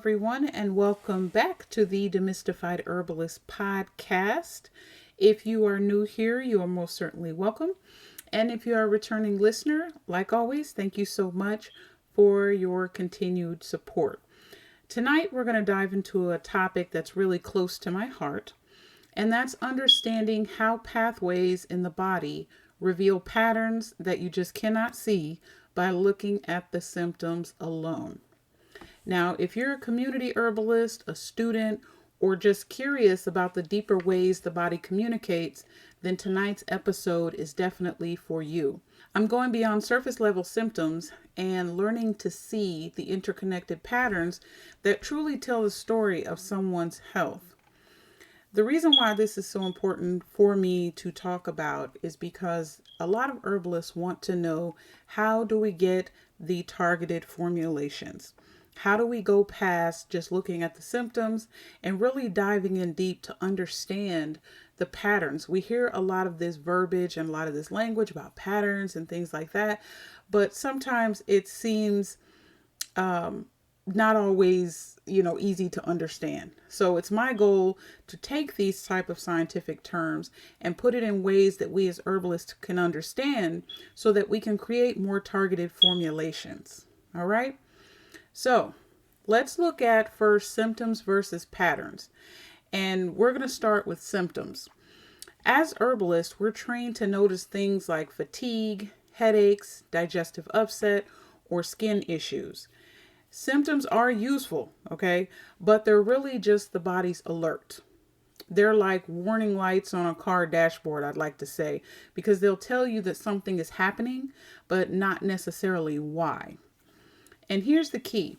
everyone, and welcome back to the Demystified Herbalist podcast. If you are new here, you are most certainly welcome. And if you are a returning listener, like always, thank you so much for your continued support. Tonight, we're going to dive into a topic that's really close to my heart, and that's understanding how pathways in the body reveal patterns that you just cannot see by looking at the symptoms alone. Now, if you're a community herbalist, a student, or just curious about the deeper ways the body communicates, then tonight's episode is definitely for you. I'm going beyond surface level symptoms and learning to see the interconnected patterns that truly tell the story of someone's health. The reason why this is so important for me to talk about is because a lot of herbalists want to know, how do we get the targeted formulations? How do we go past just looking at the symptoms and really diving in deep to understand the patterns? We hear a lot of this verbiage and a lot of this language about patterns and things like that, but sometimes it seems not always, easy to understand. So it's my goal to take these type of scientific terms and put it in ways that we as herbalists can understand so that we can create more targeted formulations. All right. So let's look at first symptoms versus patterns. And we're going to start with symptoms. As herbalists, we're trained to notice things like fatigue, headaches, digestive upset, or skin issues. Symptoms are useful, okay? But they're really just the body's alert. They're like warning lights on a car dashboard, I'd like to say, because they'll tell you that something is happening, but not necessarily why. And here's the key.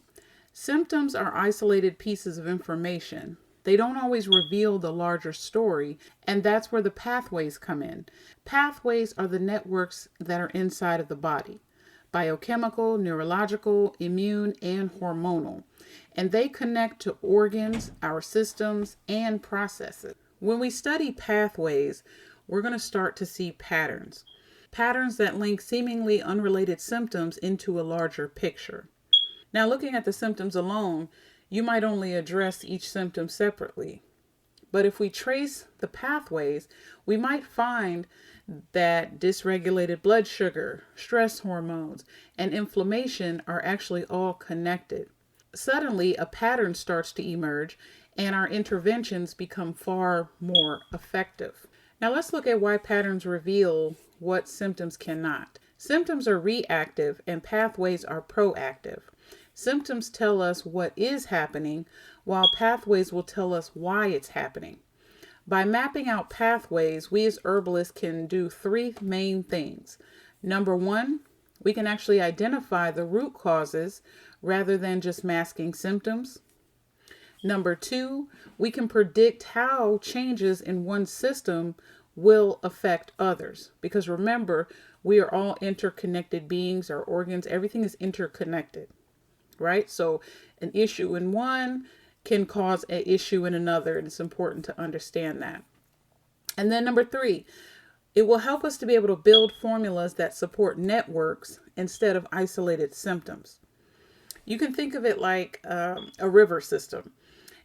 Symptoms are isolated pieces of information. They don't always reveal the larger story, and that's where the pathways come in. Pathways are the networks that are inside of the body: biochemical, neurological, immune, and hormonal. And they connect to organs, our systems, and processes. When we study pathways, we're going to start to see patterns. Patterns that link seemingly unrelated symptoms into a larger picture. Now, looking at the symptoms alone, you might only address each symptom separately. But if we trace the pathways, we might find that dysregulated blood sugar, stress hormones, and inflammation are actually all connected. Suddenly, a pattern starts to emerge, and our interventions become far more effective. Now, let's look at why patterns reveal what symptoms cannot. Symptoms are reactive and pathways are proactive. Symptoms tell us what is happening, while pathways will tell us why it's happening. By mapping out pathways, we as herbalists can do three main things. Number one, we can actually identify the root causes rather than just masking symptoms. Number two, we can predict how changes in one system will affect others. Because remember, we are all interconnected beings, our organs, everything is interconnected. Right? So an issue in one can cause an issue in another, and it's important to understand that. And then number three, it will help us to be able to build formulas that support networks instead of isolated symptoms. You can think of it like a river system.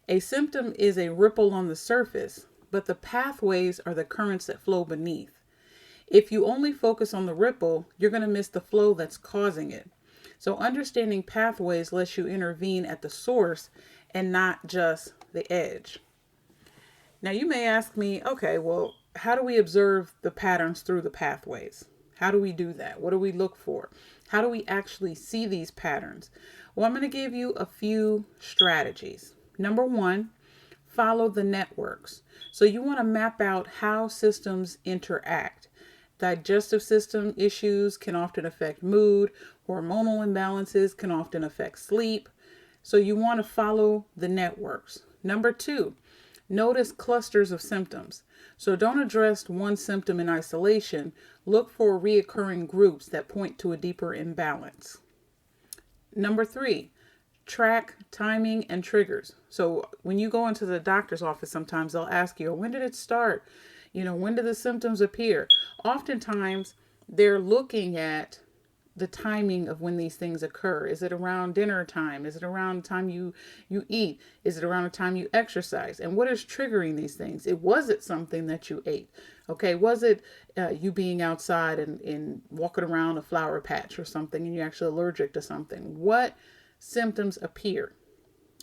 A symptom is a ripple on the surface, but the pathways are the currents that flow beneath. If you only focus on the ripple, you're going to miss the flow that's causing it. So understanding pathways lets you intervene at the source and not just the edge. Now you may ask me, okay, well, how do we observe the patterns through the pathways? How do we do that? What do we look for? How do we actually see these patterns? Well, I'm going to give you a few strategies. Number one, follow the networks. So you want to map out how systems interact. Digestive system issues can often affect mood. Hormonal imbalances can often affect sleep. So you want to follow the networks. Number two, notice clusters of symptoms. So don't address one symptom in isolation. Look for reoccurring groups that point to a deeper imbalance. Number three, track timing and triggers. So when you go into the doctor's office, sometimes they'll ask you, when did it start? When did the symptoms appear? Oftentimes they're looking at the timing of when these things occur. Is it around dinner time? Is it around the time you eat? Is it around the time you exercise? And what is triggering these things? Was it something that you ate? Okay, was it you being outside and walking around a flower patch or something and you're actually allergic to something? What symptoms appear?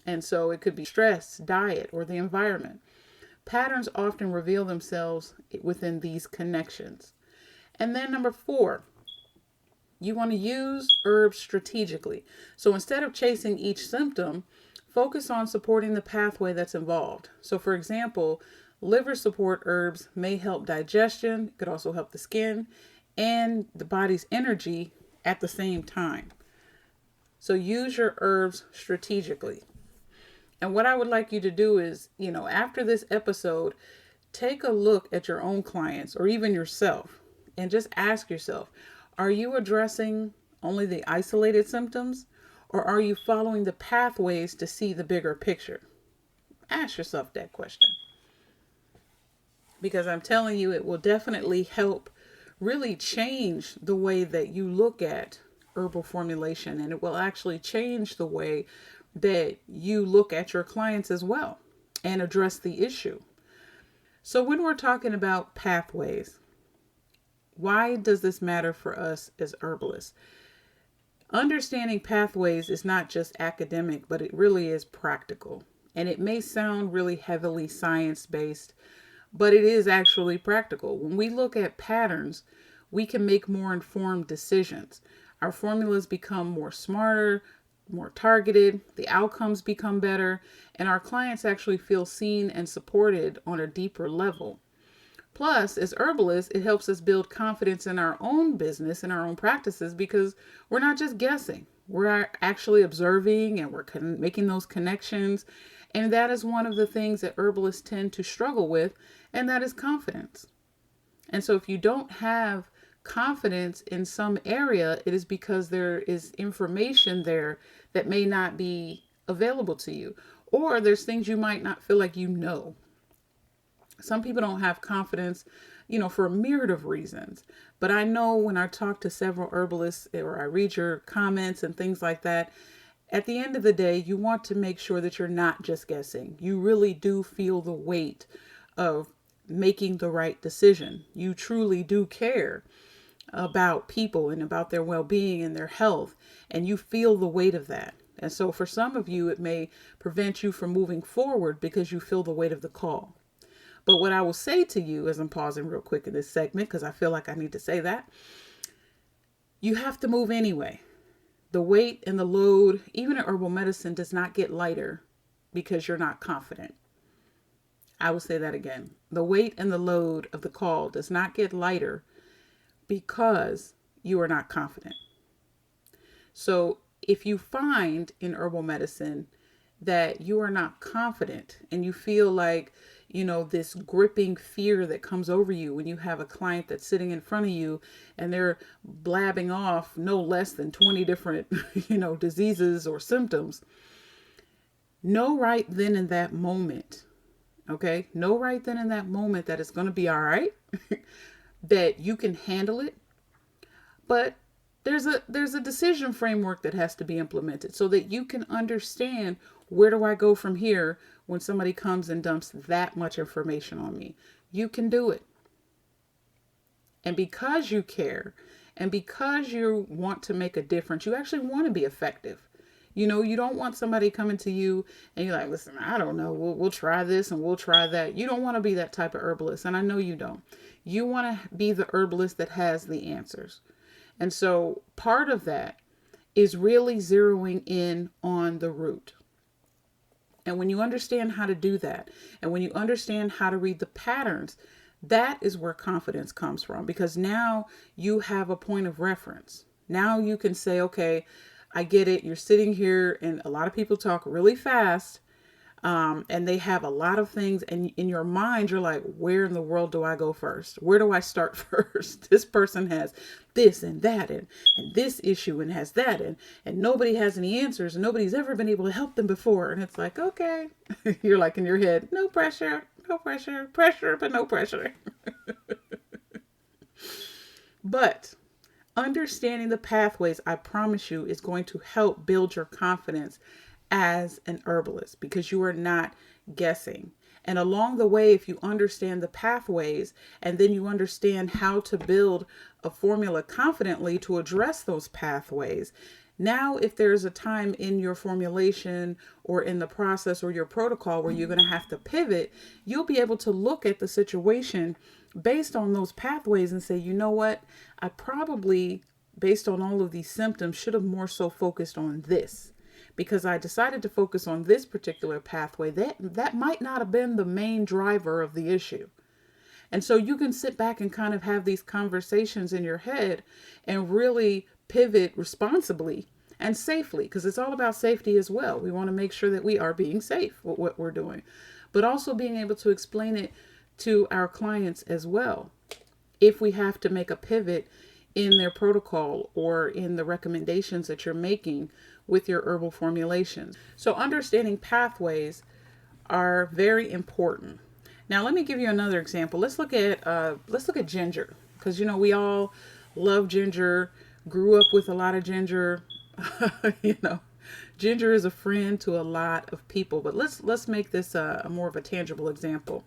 And so it could be stress, diet, or the environment. Patterns often reveal themselves within these connections. And then number 4, you want to use herbs strategically. So instead of chasing each symptom, focus on supporting the pathway that's involved. So for example, liver support herbs may help digestion, it could also help the skin and the body's energy at the same time. So use your herbs strategically. And what I would like you to do is, after this episode, take a look at your own clients or even yourself and just ask yourself, are you addressing only the isolated symptoms or are you following the pathways to see the bigger picture? Ask yourself that question. Because I'm telling you, it will definitely help really change the way that you look at herbal formulation, and it will actually change the way that you look at your clients as well and address the issue. So when we're talking about pathways, why does this matter for us as herbalists? Understanding pathways is not just academic, but it really is practical. And it may sound really heavily science-based, but it is actually practical. When we look at patterns, we can make more informed decisions. Our formulas become more smarter, more targeted, the outcomes become better, and our clients actually feel seen and supported on a deeper level. Plus, as herbalists, it helps us build confidence in our own business and our own practices because we're not just guessing. We're actually observing and we're making those connections. And that is one of the things that herbalists tend to struggle with, and that is confidence. And so if you don't have confidence in some area, it is because there is information there that may not be available to you, or there's things you might not feel like you know. Some people don't have confidence, for a myriad of reasons. But I know when I talk to several herbalists or I read your comments and things like that, at the end of the day, you want to make sure that you're not just guessing. You really do feel the weight of making the right decision. You truly do care about people and about their well-being and their health, and you feel the weight of that. And so for some of you, it may prevent you from moving forward because you feel the weight of the call. But what I will say to you, as I'm pausing real quick in this segment, because I feel like I need to say that, you have to move anyway. The weight and the load, even in herbal medicine, does not get lighter because you're not confident. I will say that again. The weight and the load of the call does not get lighter because you are not confident. So if you find in herbal medicine that you are not confident and you feel like, this gripping fear that comes over you when you have a client that's sitting in front of you and they're blabbing off no less than 20 different, diseases or symptoms, know right then in that moment, okay? Know right then in that moment that it's going to be all right, that you can handle it. But there's a decision framework that has to be implemented so that you can understand, where do I go from here when somebody comes and dumps that much information on me? You can do it. And because you care and because you want to make a difference, you actually want to be effective. You don't want somebody coming to you and you're like, listen, I don't know, we'll try this and we'll try that. You don't want to be that type of herbalist. And I know you don't. You want to be the herbalist that has the answers. And so part of that is really zeroing in on the root. And when you understand how to do that, and when you understand how to read the patterns, that is where confidence comes from, because now you have a point of reference. Now you can say, okay, I get it. You're sitting here and a lot of people talk really fast. And they have a lot of things, and in your mind, you're like, where in the world do I go first? Where do I start first? This person has this and that, and this issue and has that, and nobody has any answers, and nobody's ever been able to help them before. And it's like, okay, you're like in your head, no pressure, pressure, but no pressure. But Understanding the pathways, I promise you, is going to help build your confidence as an herbalist because you are not guessing. And along the way, if you understand the pathways and then you understand how to build a formula confidently to address those pathways, now if there's a time in your formulation or in the process or your protocol where you're going to have to pivot, you'll be able to look at the situation based on those pathways and say, you know what, I probably, based on all of these symptoms, should have more so focused on this because I decided to focus on this particular pathway. That might not have been the main driver of the issue. And so you can sit back and kind of have these conversations in your head and really pivot responsibly and safely, because it's all about safety as well. We want to make sure that we are being safe with what we're doing, but also being able to explain it to our clients as well. If we have to make a pivot in their protocol or in the recommendations that you're making with your herbal formulations. So understanding pathways are very important. Now let me give you another example. Let's look at ginger, because we all love ginger, grew up with a lot of ginger. Ginger is a friend to a lot of people, but let's make this a more of a tangible example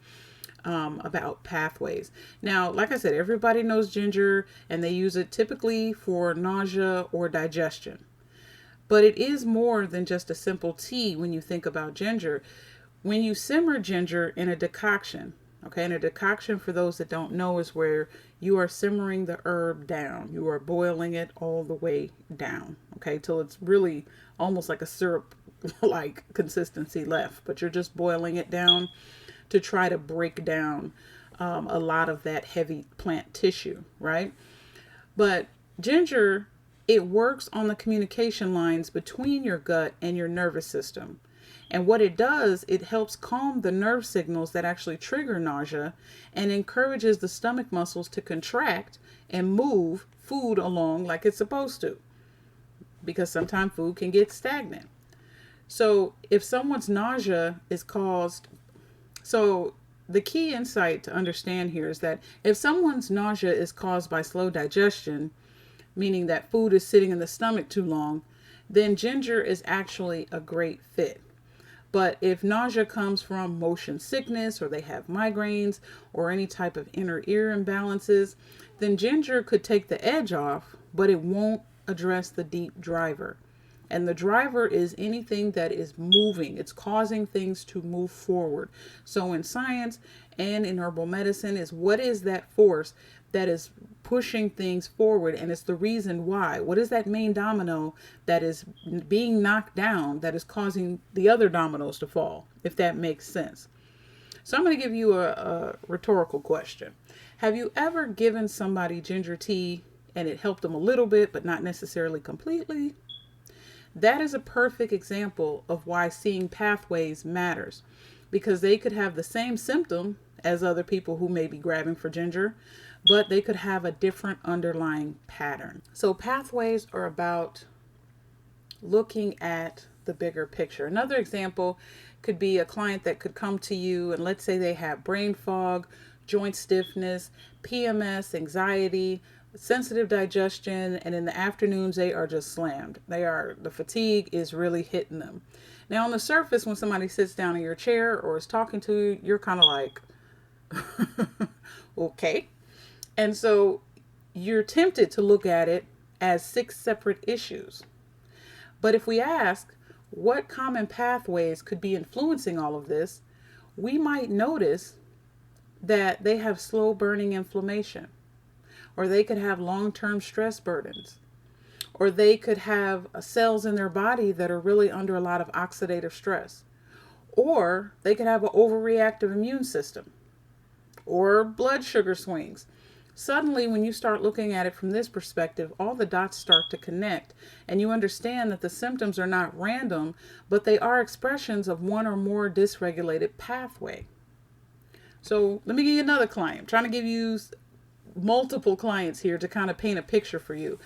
about pathways. Now, like I said, everybody knows ginger and they use it typically for nausea or digestion. But it is more than just a simple tea when you think about ginger. When you simmer ginger in a decoction, okay, and a decoction, for those that don't know, is where you are simmering the herb down. You are boiling it all the way down, okay, till it's really almost like a syrup like consistency left, but you're just boiling it down to try to break down a lot of that heavy plant tissue, right? But ginger, it works on the communication lines between your gut and your nervous system. And what it does, it helps calm the nerve signals that actually trigger nausea and encourages the stomach muscles to contract and move food along like it's supposed to, because sometimes food can get stagnant. So if someone's nausea is caused, so the key insight to understand here is that if someone's nausea is caused by slow digestion, meaning that food is sitting in the stomach too long, then ginger is actually a great fit. But if nausea comes from motion sickness, or they have migraines, or any type of inner ear imbalances, then ginger could take the edge off, but it won't address the deep driver. And the driver is anything that is moving. It's causing things to move forward. So in science and in herbal medicine is, what is that force that is pushing things forward? And it's the reason why. What is that main domino that is being knocked down that is causing the other dominoes to fall, if that makes sense? So I'm going to give you a rhetorical question. Have you ever given somebody ginger tea and it helped them a little bit, but not necessarily completely? That is a perfect example of why seeing pathways matters, because they could have the same symptom as other people who may be grabbing for ginger, but they could have a different underlying pattern. So pathways are about looking at the bigger picture. Another example could be a client that could come to you and let's say they have brain fog, joint stiffness, PMS, anxiety, sensitive digestion, and in the afternoons they are just slammed. The fatigue is really hitting them. Now on the surface, when somebody sits down in your chair or is talking to you, you're kind of like, okay. And so you're tempted to look at it as 6 separate issues. But if we ask what common pathways could be influencing all of this, we might notice that they have slow burning inflammation, or they could have long-term stress burdens, or they could have cells in their body that are really under a lot of oxidative stress, or they could have an overreactive immune system, or blood sugar swings. Suddenly, when you start looking at it from this perspective, all the dots start to connect, and you understand that the symptoms are not random, but they are expressions of one or more dysregulated pathway. So let me give you another client. I'm trying to give you multiple clients here to kind of paint a picture for you.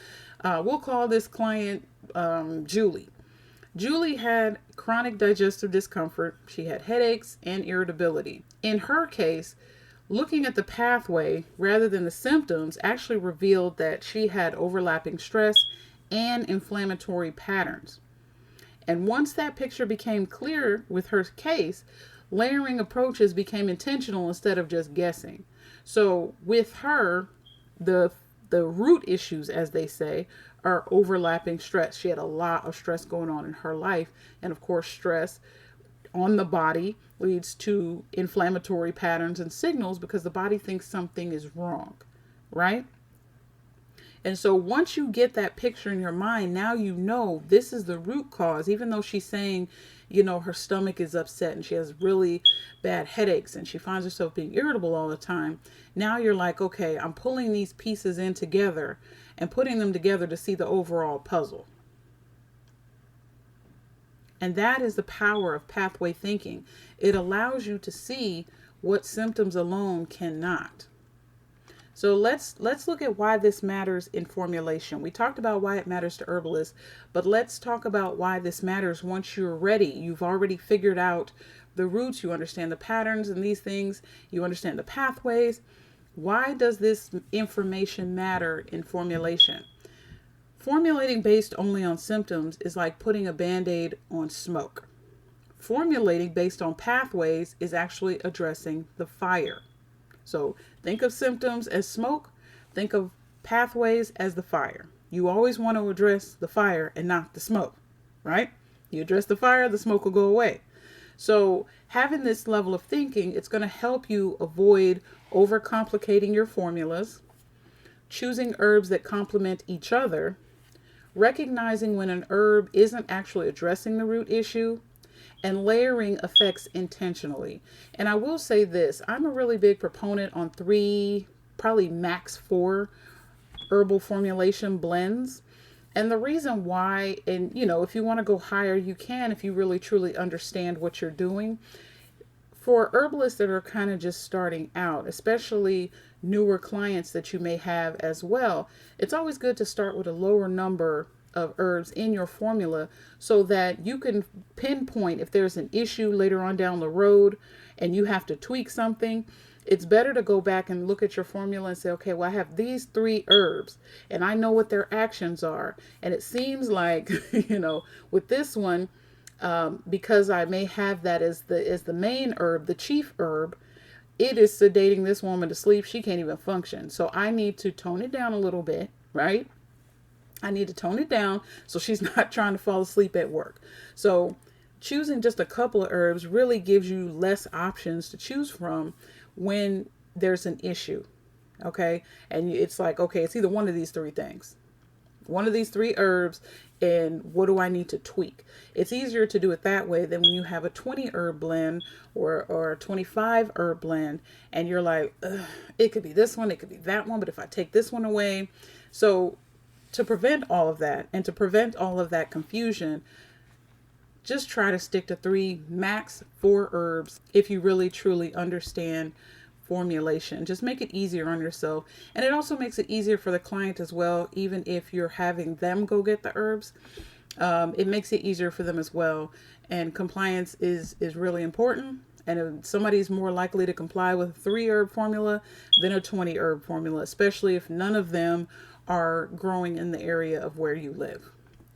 We'll call this client Julie. Julie had chronic digestive discomfort. She had headaches and irritability. In her case, looking at the pathway rather than the symptoms actually revealed that she had overlapping stress and inflammatory patterns. And once that picture became clear with her case, layering approaches became intentional instead of just guessing. So with her, the root issues, as they say, are overlapping stress. She had a lot of stress going on in her life, and of course, stress on the body leads to inflammatory patterns and signals because the body thinks something is wrong, right? And so once you get that picture in your mind, now you know this is the root cause. Even though she's saying, her stomach is upset and she has really bad headaches and she finds herself being irritable all the time. Now you're like, okay, I'm pulling these pieces in together and putting them together to see the overall puzzle. And that is the power of pathway thinking. It allows you to see what symptoms alone cannot. So let's look at why this matters in formulation. We talked about why it matters to herbalists, but let's talk about why this matters once you're ready. You've already figured out the roots, you understand the patterns and these things, you understand the pathways. Why does this information matter in formulation? Formulating based only on symptoms is like putting a Band-Aid on smoke. Formulating based on pathways is actually addressing the fire. So think of symptoms as smoke, think of pathways as the fire. You always want to address the fire and not the smoke, right? You address the fire, the smoke will go away. So having this level of thinking, it's going to help you avoid overcomplicating your formulas, choosing herbs that complement each other, recognizing when an herb isn't actually addressing the root issue, and layering effects intentionally. And I will say this, I'm a really big proponent on 3, probably max 4 herbal formulation blends. And the reason why, and if you want to go higher, you can if you really truly understand what you're doing. For herbalists that are kind of just starting out, especially newer clients that you may have as well, it's always good to start with a lower number of herbs in your formula so that you can pinpoint if there's an issue later on down the road and you have to tweak something. It's better to go back and look at your formula and say, okay, well, I have these 3 herbs and I know what their actions are. And it seems like, with this one, because I may have that as the main herb, the chief herb, it is sedating this woman to sleep. She can't even function. So I need to tone it down a little bit, right? I need to tone it down so she's not trying to fall asleep at work. So choosing just a couple of herbs really gives you less options to choose from when there's an issue. Okay. And it's like, okay, it's either one of these 3 things, one of these 3 herbs, and what do I need to tweak? It's easier to do it that way than when you have a 20 herb blend or a 25 herb blend and you're like, it could be this one, it could be that one, but if I take this one away. So to prevent all of that and to prevent all of that confusion, just try to stick to 3, max 4 herbs if you really truly understand formulation. Just make it easier on yourself. And it also makes it easier for the client as well, even if you're having them go get the herbs. It makes it easier for them as well. And compliance is really important. And if somebody's more likely to comply with a 3 herb formula than a 20 herb formula, especially if none of them are growing in the area of where you live.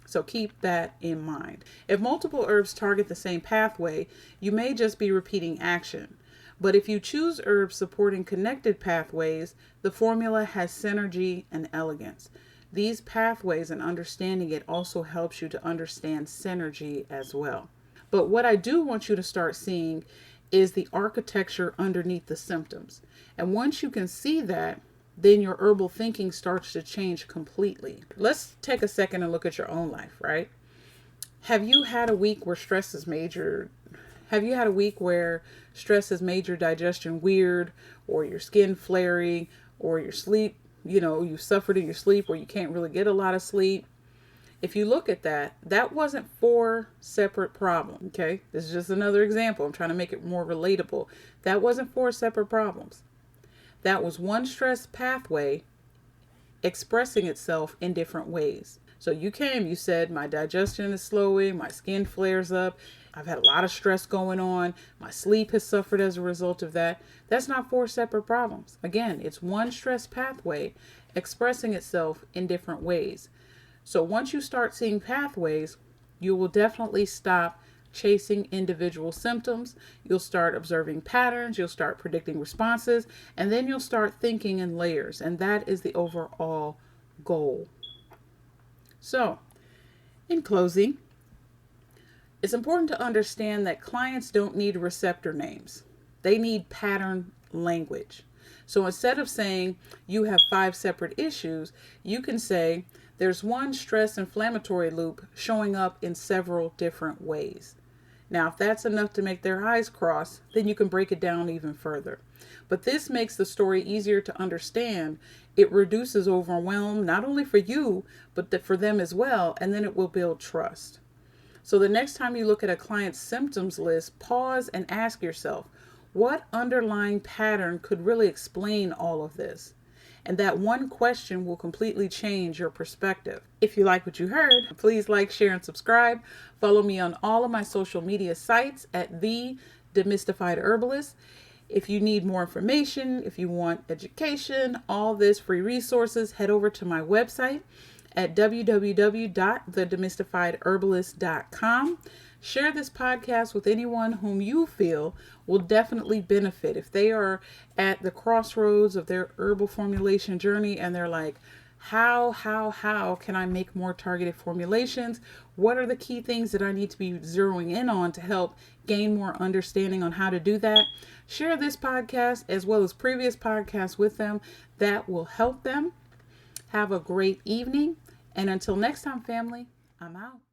So keep that in mind. If multiple herbs target the same pathway, you may just be repeating action. But if you choose herbs supporting connected pathways, the formula has synergy and elegance. These pathways and understanding it also helps you to understand synergy as well. But what I do want you to start seeing is the architecture underneath the symptoms. And once you can see that, then your herbal thinking starts to change completely. Let's take a second and look at your own life, right? Have you had a week where stress has made your digestion weird, or your skin flary, or your sleep, you suffered in your sleep where you can't really get a lot of sleep? If you look at that, that wasn't 4 separate problems, okay? This is just another example. I'm trying to make it more relatable. That wasn't 4 separate problems. That was one stress pathway expressing itself in different ways. So you said, my digestion is slowing, my skin flares up, I've had a lot of stress going on. My sleep has suffered as a result of that. That's not four separate problems. Again, it's one stress pathway expressing itself in different ways. So once you start seeing pathways, you will definitely stop chasing individual symptoms. You'll start observing patterns. You'll start predicting responses. And then you'll start thinking in layers. And that is the overall goal. So, in closing, it's important to understand that clients don't need receptor names. They need pattern language. So instead of saying you have 5 separate issues, you can say there's one stress inflammatory loop showing up in several different ways. Now, if that's enough to make their eyes cross, then you can break it down even further. But this makes the story easier to understand. It reduces overwhelm, not only for you, but for them as well, and then it will build trust. So the next time you look at a client's symptoms list, pause and ask yourself, what underlying pattern could really explain all of this? And that one question will completely change your perspective. If you like what you heard, please like, share, and subscribe. Follow me on all of my social media sites at The Demystified Herbalist. If you need more information, if you want education, all this free resources, head over to my website at www.thedemystifiedherbalist.com. Share this podcast with anyone whom you feel will definitely benefit. If they are at the crossroads of their herbal formulation journey and they're like, how can I make more targeted formulations? What are the key things that I need to be zeroing in on to help gain more understanding on how to do that? Share this podcast as well as previous podcasts with them. That will help them. Have a great evening. And until next time, family, I'm out.